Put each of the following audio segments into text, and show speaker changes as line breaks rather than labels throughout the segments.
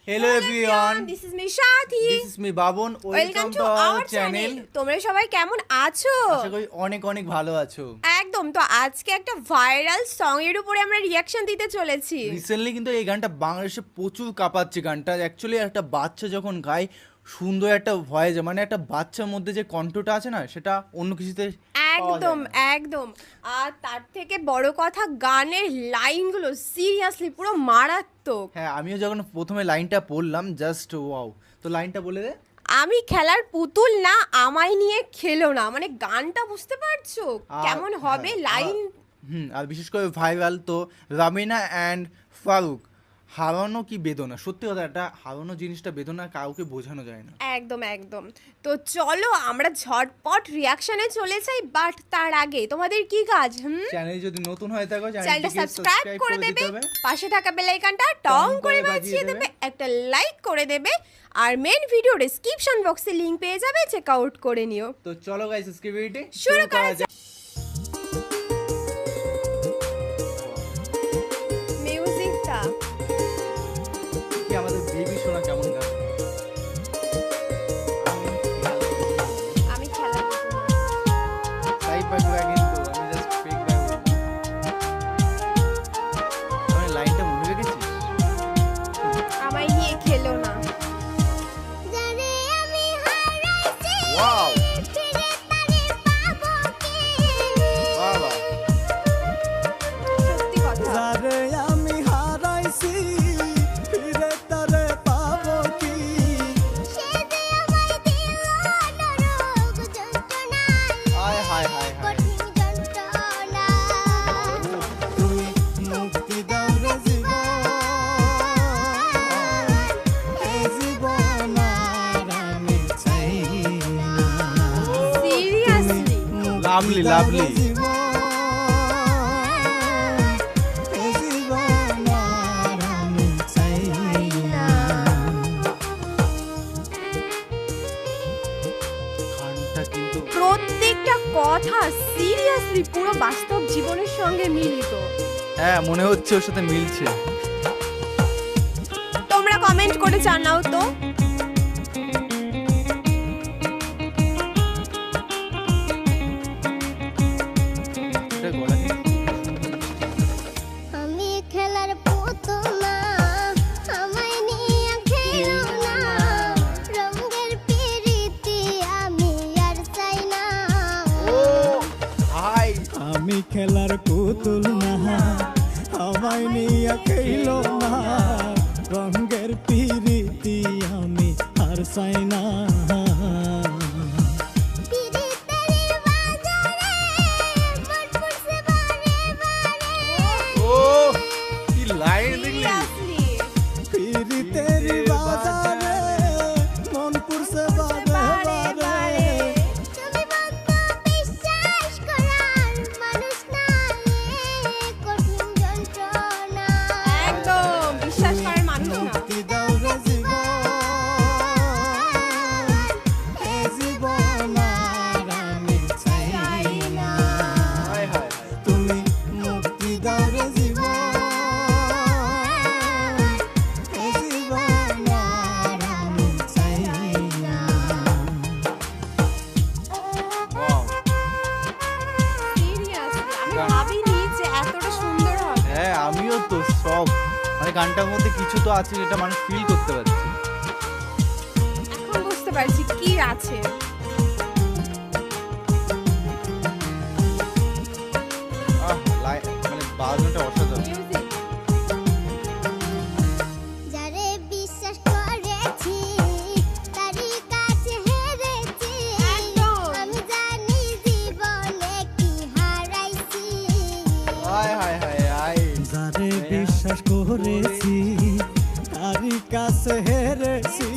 Hello everyone.
This is me Shati.
This is me Babon.
Welcome to our channel. তোমরা সবাই কেমন আছো?
আশা করি অনেক অনেক ভালো আছো।
একদম। তো আজকে একটা ভাইরাল সং এর উপরে আমরা রিঅ্যাকশন দিতে চলেছি।
রিসেন্টলি কিন্তু এই গানটা বাংলাদেশে প্রচুর কাঁপাচ্ছে। গানটা অ্যাকচুয়ালি একটা বাচ্চা যখন গায় সুন্দর একটা ভয়েস, মানে একটা বাচ্চার মধ্যে যে কণ্ঠটা আছে না, সেটা অন্য কিছুতে
একদম একদম। আর তার থেকে বড় কথা, গানের লাইনগুলো সিরিয়াসলি পুরো মারাত্মক।
হ্যাঁ, আমিও যখন প্রথমে লাইনটা পড়লাম জাস্ট ওয়াও। তো লাইনটা বলে দে।
আমি খেলার পুতুল না, আমায় নিয়ে খেলো না, মানে গানটা বুঝতে পারছো কেমন হবে লাইন।
আর বিশেষ করে ভাইরাল তো রামিনা অ্যান্ড ফারুক, হারানো কি বেদনা। সত্যি কথা, একটা হারানো জিনিসটা বেদনা কাউকে বোঝানো যায় না।
একদম একদম। তো চলো আমরা ঝটপট রিঅ্যাকশনে চলে যাই, বাট তার আগে তোমাদের কি কাজ?
চ্যানেল যদি নতুন হয়ে থাকো
চ্যানেলটা সাবস্ক্রাইব করে দেবে, পাশে থাকা বেল আইকনটা টং করে বাজিয়ে দেবে, একটা লাইক করে দেবে, আর মেন ভিডিও ডেসক্রিপশন বক্সে লিংক পেয়ে যাবে, চেক আউট করে নিও।
তো চলো গাইস, আজকে ভিডিওটি
শুরু করা যাক। মিউজিকটা
কি আমাদের বেবি শোনা কেমন গান।
আমি খেলা
সাইড বাই ব্যাক কিন্তু আমি জাস্ট ফেক ব্যাক বললাম। আমি লাইনটা মনে রেখেছিস?
আমায় নিয়ে খেলো না।
ওয়াও, বাবা
সত্যি কথা।
যারে আমি হারাইছি ফিরে তারে পাবো কি?
হায় হায় হায় হায়।
তুমি মুক্তি দাও রে জীবন, এই জীবন আর আমি চাই না।
Seriously
lovely lovely. গানটা কিন্তু
প্রত্যেকটা কথা সিরিয়াসলি পুরো বাস্তব জীবনের সঙ্গে মিলিত।
হ্যাঁ, মনে হচ্ছে ওর সাথে মিলছে।
তোমরা কমেন্ট করে জানাও তো।
এটা গলা কি?
আমি খেলার পুতুল না, আমায় নিয়ে খেলো না, রঙের পিরিতি আমি আর চাই না।
ও হাই।
আমি খেলার পুতুল না, আমায় নিয়ে খেলো না, রঙের পিরিতি আমি আর চাই না।
পিরিতের বাজারে মন পড়ছে বারে বারে।
ও কি লাইন দেখলি?
Seriously,
পিরিতের বাজারে মন পুরছে বারে বারে।
তুমি বন্ধু বিশ্বাস করার মানুষ না, এ কঠিন যন্ত্রণা।
একদম বিশ্বাস করার মানুষ না।
মুক্তি দাও রে জীবন, এই জীবন আর আমি চাই না।
হায় হায় হায়।
তুমি মুক্তি দাও রে জীবন, এই জীবন আর আমি চাই না।
ওয়াও।
Seriously, আমি ভাবিনি যে এতটা সুন্দর হবে।
হ্যাঁ, আমিও তো সব, মানে গানটার মধ্যে কিছু তো আছে যেটা মানুষ ফিল করতে পারছে।
এখন বুঝতে পারছি কি আছে।
মানে বাজনাটা অসাধারণ।
Music,
যারে বিশ্বাস করেছি তারই কাছে হেরেছি,
একদম।
আমি জানি জীবনে কি হারাইছি।
হায় হায় হায় হায়।
যারে বিশ্বাস করেছি তারই কাছে হেরেছি,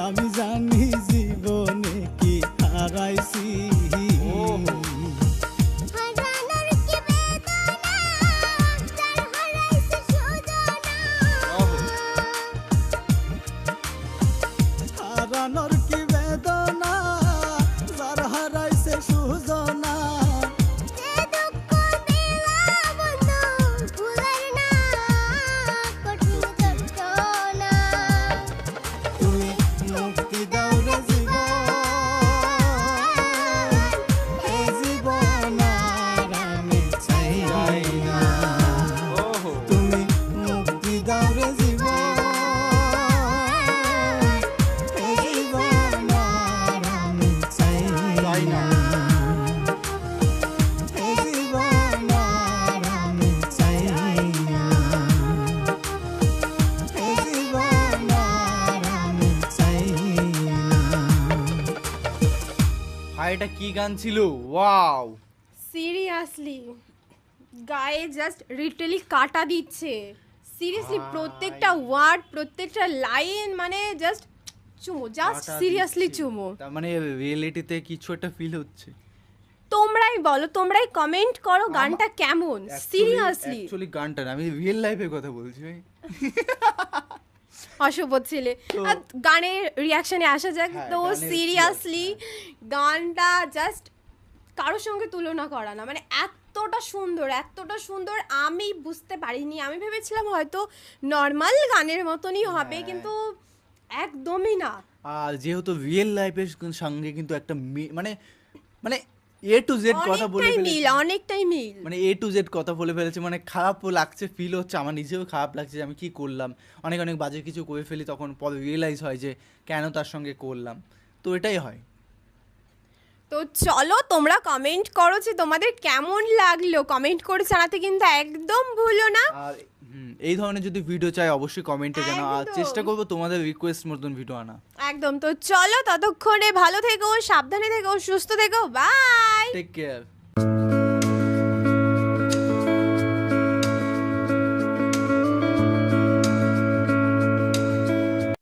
আমি জানি জীবনে কি হারাইছি।
হারানোর কি বেদনা, যার হারাইছে সুজনা।
হারানোর কি বেদনা, যার হারাইছে সুজনা।
যে দুঃখ দিলা বন্ধু ভুলার না, কঠিন যন্ত্রণা।
ভাই এটা কি গান ছিল, ওয়াও।
সিরিয়াসলি গায়ে জাস্ট লিটারালি কাটা দিচ্ছে, সিরিয়াসলি প্রত্যেকটা ওয়ার্ড প্রত্যেকটা লাইন মানে জাস্ট চুমো, জাস্ট সিরিয়াসলি চুমো।
তার মানে রিয়েলিটিতে কিছু একটা ফিল হচ্ছে।
তোমরাই বলো, তোমরাই কমেন্ট করো গানটা কেমন সিরিয়াসলি।
অ্যাকচুয়ালি গানটা না, আমি রিয়েল লাইফের কথা বলছি ভাই।
অশুভ ছেলে। আর গানের রিয়াকশনে আসা যাক।
হ্যাঁ,
তো
গানের
সিরিয়াসলি গানটা জাস্ট কারোর সঙ্গে তুলনা করা না, মানে এতটা সুন্দর এতটা সুন্দর। আমি বুঝতে পারিনি, আমি ভেবেছিলাম হয়তো নর্মাল গানের মতনই হবে,
হ্যাঁ।
কিন্তু একদমই না।
আর যেহেতু রিয়েল লাইফের সঙ্গে কিন্তু একটা মানে মানে এ টু জেড কথা বলে
অনেকটাই
ফেলেছে,
মিল, অনেকটাই মিল।
মানে এ টু জেড কথা বলে ফেলেছে, মানে খারাপও লাগছে, ফিল হচ্ছে, আমার নিজেও খারাপ লাগছে যে আমি কি করলাম, অনেক অনেক বাজে কিছু করে ফেলি, তখন পরে রিয়েলাইজ হয় যে কেন তার সঙ্গে করলাম। তো এটাই হয়।
তো চলো তোমরা কমেন্ট করো যে তোমাদের কেমন লাগলো, কমেন্ট করে জানাতে কিন্তু একদম ভুলো না।
আর এই ধরনের যদি ভিডিও চাই অবশ্যই কমেন্টে জানাও, আর
একদম।
চেষ্টা করবো তোমাদের রিকোয়েস্ট মতন ভিডিও আনা।
একদম। তো চলো ততক্ষণে ভালো থেকো, সাবধানে থেকো, সুস্থ থেকো, বাই।
Take care.